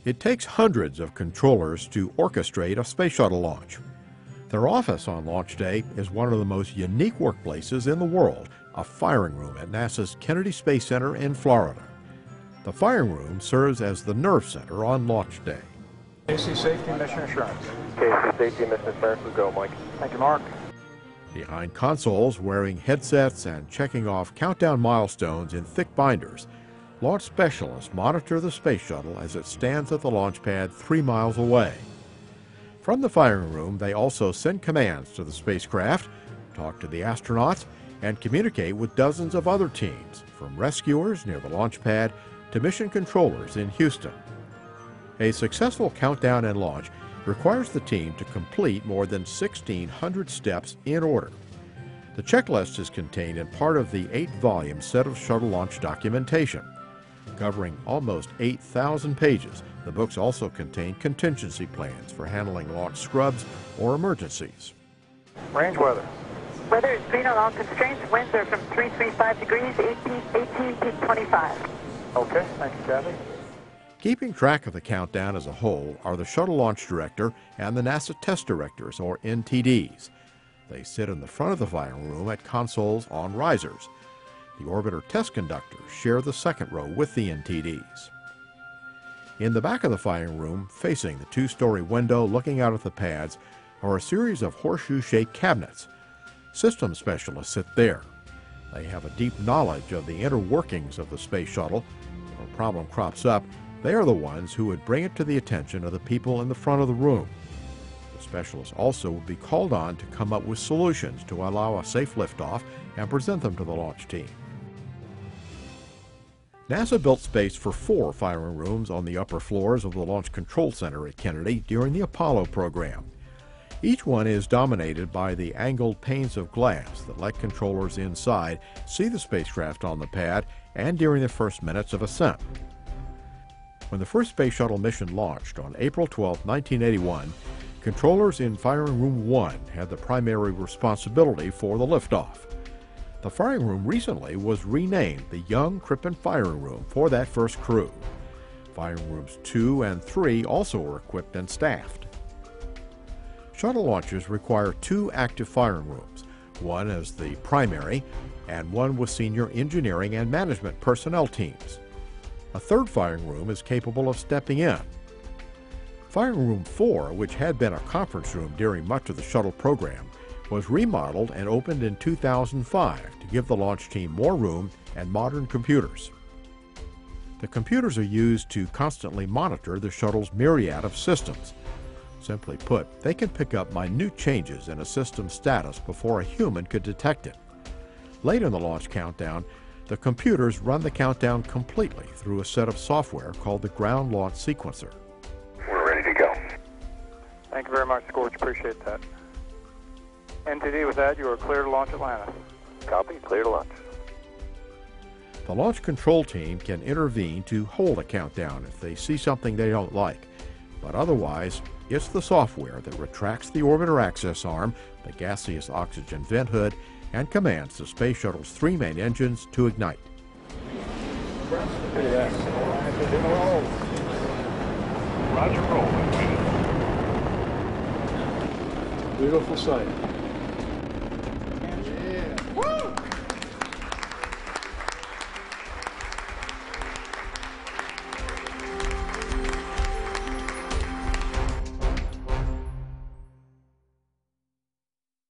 It takes hundreds of controllers to orchestrate a space shuttle launch. Their office on launch day is one of the most unique workplaces in the world, a firing room at NASA's Kennedy Space Center in Florida. The firing room serves as the nerve center on launch day. KC Safety Mission Assurance. KC Safety Mission Assurance, we go, Mike. Thank you, Mark. Behind consoles, wearing headsets and checking off countdown milestones in thick binders, launch specialists monitor the space shuttle as it stands at the launch pad 3 miles away. From the firing room, they also send commands to the spacecraft, talk to the astronauts, and communicate with dozens of other teams, from rescuers near the launch pad to mission controllers in Houston. A successful countdown and launch requires the team to complete more than 1,600 steps in order. The checklist is contained in part of the 8-volume set of shuttle launch documentation. Covering almost 8,000 pages, the books also contain contingency plans for handling launch scrubs or emergencies. Range weather. Weather is green on all constraints. Winds are from 335 degrees, 18 to 25. Okay, thank you, Kathy. Keeping track of the countdown as a whole are the Shuttle Launch Director and the NASA Test Directors, or NTDs. They sit in the front of the firing room at consoles on risers. The orbiter test conductors share the second row with the NTDs. In the back of the firing room, facing the 2-story window looking out at the pads, are a series of horseshoe-shaped cabinets. System specialists sit there. They have a deep knowledge of the inner workings of the space shuttle. When a problem crops up, they are the ones who would bring it to the attention of the people in the front of the room. The specialists also would be called on to come up with solutions to allow a safe liftoff and present them to the launch team. NASA built space for 4 firing rooms on the upper floors of the Launch Control Center at Kennedy during the Apollo program. Each one is dominated by the angled panes of glass that let controllers inside see the spacecraft on the pad and during the first minutes of ascent. When the first space shuttle mission launched on April 12, 1981, controllers in Firing Room 1 had the primary responsibility for the liftoff. The firing room recently was renamed the Young Crippen Firing Room for that first crew. Firing Rooms 2 and 3 also were equipped and staffed. Shuttle launches require 2 active firing rooms, one as the primary and one with senior engineering and management personnel teams. A third firing room is capable of stepping in. Firing Room 4, which had been a conference room during much of the shuttle program, was remodeled and opened in 2005 to give the launch team more room and modern computers. The computers are used to constantly monitor the shuttle's myriad of systems. Simply put, they can pick up minute changes in a system's status before a human could detect it. Late in the launch countdown, the computers run the countdown completely through a set of software called the Ground Launch Sequencer. We're ready to go. Thank you very much, Scorch. Appreciate that. NTD, with that, you are clear to launch Atlantis. Copy, clear to launch. The launch control team can intervene to hold a countdown if they see something they don't like, but otherwise, it's the software that retracts the orbiter access arm, the gaseous oxygen vent hood, and commands the space shuttle's 3 main engines to ignite. Roger, roll. Beautiful sight.